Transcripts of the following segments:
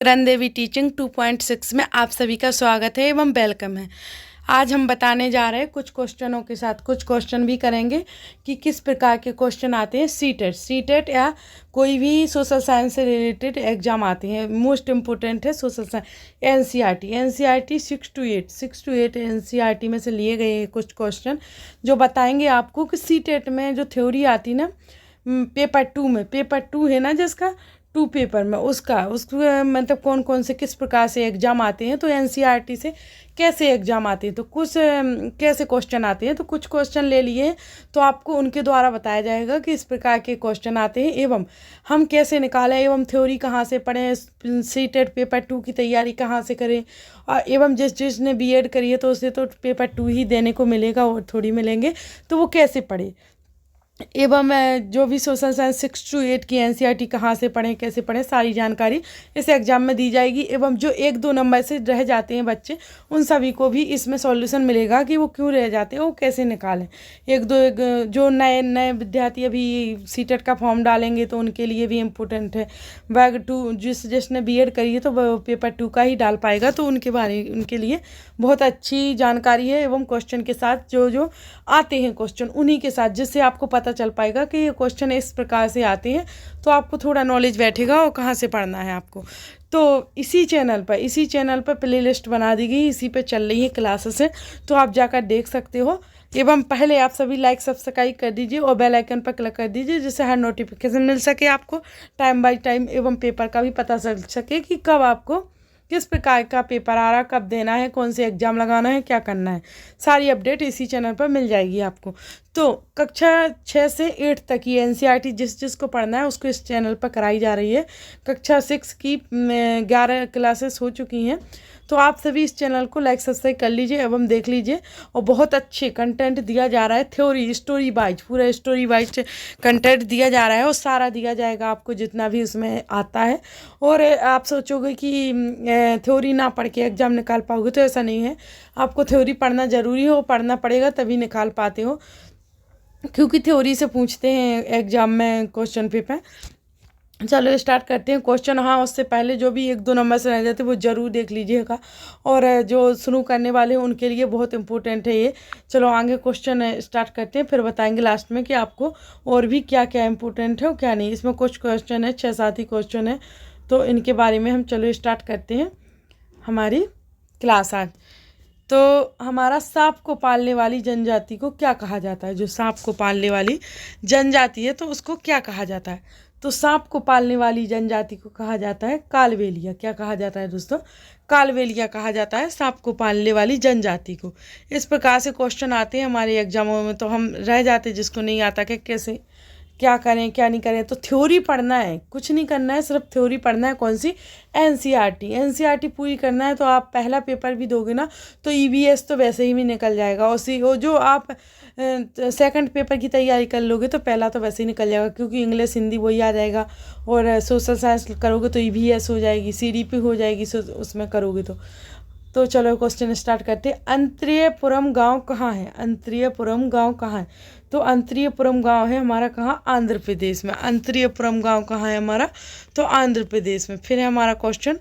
Kiran Devi teaching 2.6 में आप सभी का स्वागत है एवं वेलकम है। आज हम बताने जा रहे हैं कुछ क्वेश्चनों के साथ कुछ क्वेश्चन भी करेंगे कि किस प्रकार के क्वेश्चन आते हैं। सीटेट या कोई भी सोशल साइंस से रिलेटेड एग्जाम आते हैं। मोस्ट इम्पोर्टेंट है social science. NCERT 6 to 8 NCERT में से लिए गए कुछ क्वेश्चन जो बताएंगे आपको कि सीटेट में जो थ्योरी आती ना पेपर टू है ना, जिसका 2 पेपर में उसका मतलब कौन कौन से किस प्रकार से एग्ज़ाम आते हैं, तो एनसीईआरटी से कैसे एग्ज़ाम आते हैं, तो कुछ कैसे क्वेश्चन आते हैं। तो कुछ क्वेश्चन ले लिए हैं तो आपको उनके द्वारा बताया जाएगा कि इस प्रकार के क्वेश्चन आते हैं एवं हम कैसे निकालें एवं थ्योरी कहाँ से पढ़ें, सीटेट पेपर 2 की तैयारी कहाँ से करें। और एवं जिसने बीएड करी है तो उसे तो पेपर 2 ही देने को मिलेगा और थोड़ी मिलेंगे, तो वो कैसे पढ़े। एवं जो भी सोशल साइंस 6 to 8 की एनसीईआरटी कहाँ से पढ़ें कैसे पढ़ें, सारी जानकारी इस एग्ज़ाम में दी जाएगी। एवं जो 1-2 नंबर से रह जाते हैं बच्चे, उन सभी को भी इसमें सॉल्यूशन मिलेगा कि वो क्यों रह जाते हैं, वो कैसे निकालें। एक जो नए विद्यार्थी अभी सीटेट का फॉर्म डालेंगे तो उनके लिए भी इम्पोर्टेंट है। बैग 2 जिसने बीएड करी है तो वो पेपर 2 का ही डाल पाएगा, तो उनके लिए बहुत अच्छी जानकारी है। एवं क्वेश्चन के साथ जो आते हैं क्वेश्चन उन्हीं के साथ, जिससे आपको पता चल पाएगा कि ये क्वेश्चन इस प्रकार से आते हैं, तो आपको थोड़ा नॉलेज बैठेगा और कहाँ से पढ़ना है आपको। तो इसी चैनल पर प्लेलिस्ट बना दी गई, इसी पे चल रही है क्लासेस है, तो आप जाकर देख सकते हो। एवं पहले आप सभी लाइक सब्सक्राइब कर दीजिए और बेल आइकन पर क्लिक कर दीजिए, जिससे हर नोटिफिकेशन मिल सके आपको टाइम बाय टाइम। एवं पेपर का भी पता चल सके कि कब आपको किस प्रकार का पेपर आ रहा, कब देना है, कौन से एग्ज़ाम लगाना है, क्या करना है, सारी अपडेट इसी चैनल पर मिल जाएगी आपको। तो कक्षा 6 से 8 तक की एनसीईआरटी जिसको पढ़ना है उसको इस चैनल पर कराई जा रही है। कक्षा 6 की 11 क्लासेस हो चुकी हैं, तो आप सभी इस चैनल को लाइक सब्सक्राइब कर लीजिए एवं देख लीजिए। और बहुत अच्छे कंटेंट दिया जा रहा है, थ्योरी स्टोरी वाइज पूरा स्टोरी वाइज कंटेंट दिया जा रहा है और सारा दिया जाएगा आपको जितना भी उसमें आता है। और आप सोचोगे कि थ्योरी ना पढ़ के एग्ज़ाम निकाल पाओगे, तो ऐसा नहीं है। आपको थ्योरी पढ़ना ज़रूरी हो, पढ़ना पड़ेगा तभी निकाल पाते हो, क्योंकि थ्योरी से पूछते हैं एग्ज़ाम में क्वेश्चन पेपर। चलो स्टार्ट करते हैं क्वेश्चन। हाँ, उससे पहले जो भी 1-2 नंबर से रह जाते हैं वो ज़रूर देख लीजिएगा, और जो शुरू करने वाले हैं उनके लिए बहुत इंपॉर्टेंट है ये। चलो आगे क्वेश्चन स्टार्ट करते हैं, फिर बताएंगे लास्ट में कि आपको और भी क्या क्या इंपॉर्टेंट है और क्या नहीं। इसमें कुछ क्वेश्चन है, 6-7 ही क्वेश्चन है, तो इनके बारे में हम चलो स्टार्ट करते हैं हमारी क्लास आज। तो हमारा सांप को पालने वाली जनजाति को क्या कहा जाता है। जो सांप को पालने वाली जनजाति है तो उसको क्या कहा जाता है, तो सांप को पालने वाली जनजाति को कहा जाता है कालबेलिया। क्या कहा जाता है दोस्तों, कालबेलिया कहा जाता है सांप को पालने वाली जनजाति को। इस प्रकार से क्वेश्चन आते हैं हमारे एग्जामों में, तो हम रह जाते जिसको नहीं आता कि कैसे क्या करें क्या नहीं करें। तो थ्योरी पढ़ना है, कुछ नहीं करना है, सिर्फ थ्योरी पढ़ना है। कौन सी, एनसीईआरटी पूरी करना है। तो आप पहला पेपर भी दोगे ना तो ईवीएस तो वैसे ही भी निकल जाएगा, और जो आप सेकंड पेपर की तैयारी कर लोगे तो पहला तो वैसे ही निकल जाएगा, क्योंकि इंग्लिश हिंदी वही आ जाएगा। और सोशल साइंस करोगे तो ईवीएस हो जाएगी, सीडीपी हो जाएगी उसमें करोगे तो चलो क्वेश्चन स्टार्ट करते हैं। अंतरियपुरम गांव कहाँ है, अंतरियपुरम गांव कहाँ है, तो अंतरियपुरम गांव है हमारा कहाँ, आंध्र प्रदेश में। अंतरियपुरम गांव कहाँ है हमारा, तो आंध्र प्रदेश में। फिर है हमारा क्वेश्चन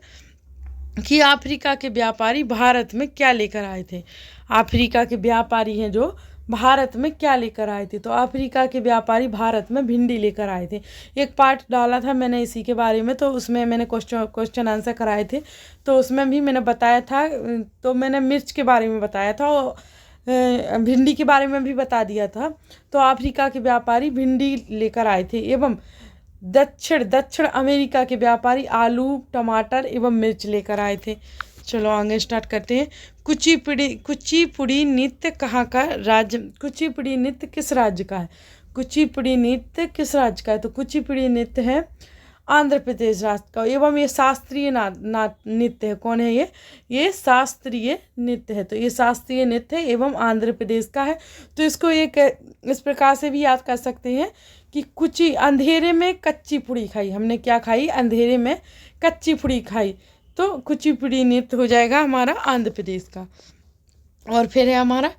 कि अफ्रीका के व्यापारी भारत में क्या लेकर आए थे। अफ्रीका के व्यापारी हैं जो भारत में क्या लेकर आए थे, तो अफ्रीका के व्यापारी भारत में भिंडी लेकर आए थे। एक पार्ट डाला था मैंने इसी के बारे में, तो उसमें मैंने क्वेश्चन आंसर कराए थे, तो उसमें भी मैंने बताया था। तो मैंने मिर्च के बारे में बताया था और भिंडी के बारे में भी बता दिया था। तो अफ्रीका के व्यापारी भिंडी लेकर आए थे। एवं दक्षिण अमेरिका के व्यापारी आलू टमाटर एवं मिर्च लेकर आए थे। चलो आगे स्टार्ट करते हैं। कुचिपुड़ी नृत्य कहाँ का राज्य, कुचिपुड़ी नृत्य किस राज्य का है, कुचिपुड़ी नृत्य किस राज्य का है, तो कुचिपुड़ी नृत्य है आंध्र प्रदेश राज्य का। एवं ये शास्त्रीय नृत्य है। कौन है ये शास्त्रीय नृत्य है, तो ये शास्त्रीय नृत्य है एवं आंध्र प्रदेश का है। तो इसको एक इस प्रकार से भी याद कर सकते हैं कि अंधेरे में कच्ची पुड़ी खाई, हमने क्या खाई, अंधेरे में कच्ची पुड़ी खाई, तो कुचिपुड़ी नृत्य हो जाएगा हमारा आंध्र प्रदेश का। और फिर है हमारा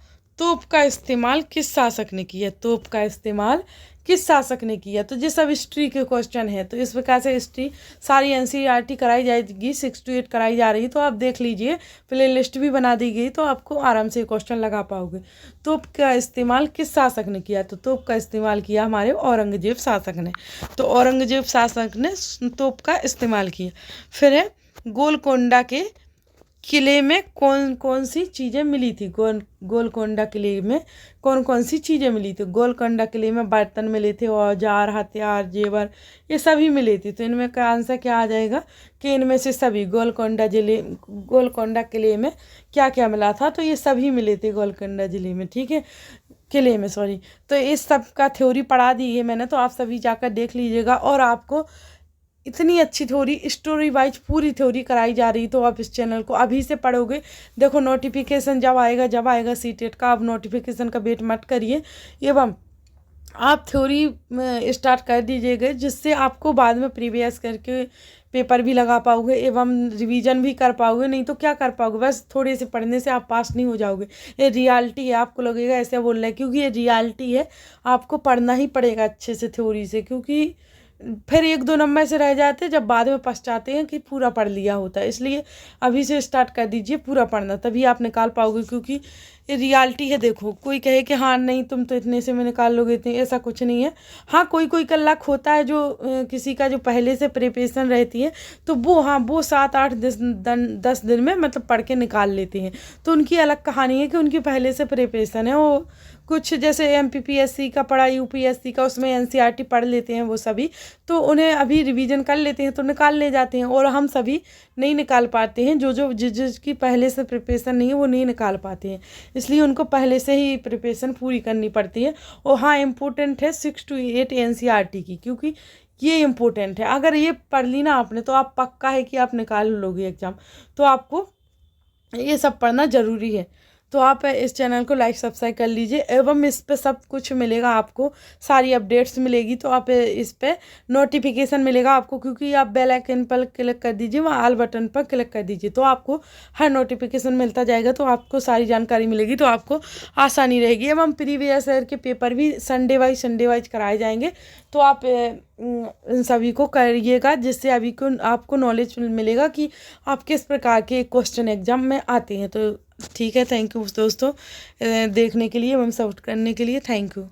तोप का इस्तेमाल किस शासक ने किया? तोप का इस्तेमाल किस शासक ने किया? तो ये सब हिस्ट्री के क्वेश्चन है, तो इस प्रकार से हिस्ट्री सारी एनसीईआरटी कराई जाएगी, 6 to 8 कराई जा रही है, तो आप देख लीजिए, प्ले लिस्ट भी बना दी गई, तो आपको आराम से क्वेश्चन लगा पाओगे। तोप का इस्तेमाल किस शासक ने किया? तो तोप का इस्तेमाल किया हमारे औरंगजेब शासक ने। तो औरंगजेब शासक ने तोप का इस्तेमाल किया। फिर है गोलकोंडा के किले में कौन कौन सी चीज़ें मिली थी? गोलकोंडा किले में कौन कौन सी चीज़ें मिली थी? गोलकोंडा किले में बर्तन मिले थे, औजार, हथियार, जेवर, ये सभी मिले थे। तो इनमें का आंसर क्या आ जाएगा कि इनमें से सभी गोलकोंडा किले में क्या क्या मिला था? तो ये सभी मिले थे गोलकोंडा जिले में, ठीक है, किले में, सॉरी। तो इस सब का थ्योरी पढ़ा दी है मैंने, तो आप सभी जाकर देख लीजिएगा। और आपको इतनी अच्छी थ्योरी स्टोरी वाइज पूरी थ्योरी कराई जा रही, तो आप इस चैनल को अभी से पढ़ोगे। देखो नोटिफिकेशन जब आएगा सीटेट का, आप नोटिफिकेशन का वेट मत करिए, एवं आप थ्योरी स्टार्ट कर दीजिएगा, जिससे आपको बाद में प्रीवियस करके पेपर भी लगा पाओगे एवं रिवीजन भी कर पाओगे। नहीं तो क्या कर पाओगे, बस थोड़े से पढ़ने से आप पास नहीं हो जाओगे। ये रियलिटी है, आपको लगेगा ऐसे बोल रहे हैं, क्योंकि ये रियलिटी है, आपको पढ़ना ही पड़ेगा अच्छे से थ्योरी से, क्योंकि फिर 1-2 नंबर से रह जाते हैं, जब बाद में पछताते हैं कि पूरा पढ़ लिया होता है। इसलिए अभी से स्टार्ट कर दीजिए पूरा पढ़ना, तभी आप निकाल पाओगे, क्योंकि ये रियलिटी है। देखो कोई कहे कि हाँ नहीं तुम तो इतने से में निकाल लोगे, इतने, ऐसा कुछ नहीं है। हाँ कोई का लक होता है, जो किसी का जो पहले से प्रिपरेशन रहती है, तो वो हाँ वो 7-8-10 दिन में मतलब पढ़ के निकाल लेते हैं। तो उनकी अलग कहानी है कि उनकी पहले से प्रिपरेशन है। वो कुछ जैसे MPPSC का पढ़ा, UPSC का, उसमें NCERT पढ़ लेते हैं वो सभी, तो उन्हें अभी रिवीजन कर लेते हैं तो निकाल ले जाते हैं। और हम सभी नहीं निकाल पाते हैं, जिसकी पहले से प्रिपरेशन नहीं है वो नहीं निकाल पाते हैं, इसलिए उनको पहले से ही प्रिपरेशन पूरी करनी पड़ती है। और हाँ इम्पोर्टेंट है 6 to 8 NCERT की, क्योंकि ये इम्पोर्टेंट है। अगर ये पढ़ ली ना आपने, तो आप पक्का है कि आप निकाल लोगे एग्ज़ाम। तो आपको ये सब पढ़ना ज़रूरी है। तो आप इस चैनल को लाइक सब्सक्राइब कर लीजिए, एवं इस पे सब कुछ मिलेगा आपको, सारी अपडेट्स मिलेगी। तो आप इस पे नोटिफिकेशन मिलेगा आपको, क्योंकि आप बेल आइकन पर क्लिक कर दीजिए, वहाँ ऑल बटन पर क्लिक कर दीजिए, तो आपको हर नोटिफिकेशन मिलता जाएगा, तो आपको सारी जानकारी मिलेगी, तो आपको आसानी रहेगी। एवं प्रीवियस ईयर के पेपर भी संडे वाइज कराए जाएंगे, तो आप इन सभी को करिएगा, जिससे अभी को आपको नॉलेज मिलेगा कि आप किस प्रकार के क्वेश्चन एग्जाम में आते हैं। तो ठीक है, थैंक यू दोस्तों देखने के लिए एवं सपोर्ट करने के लिए, थैंक यू।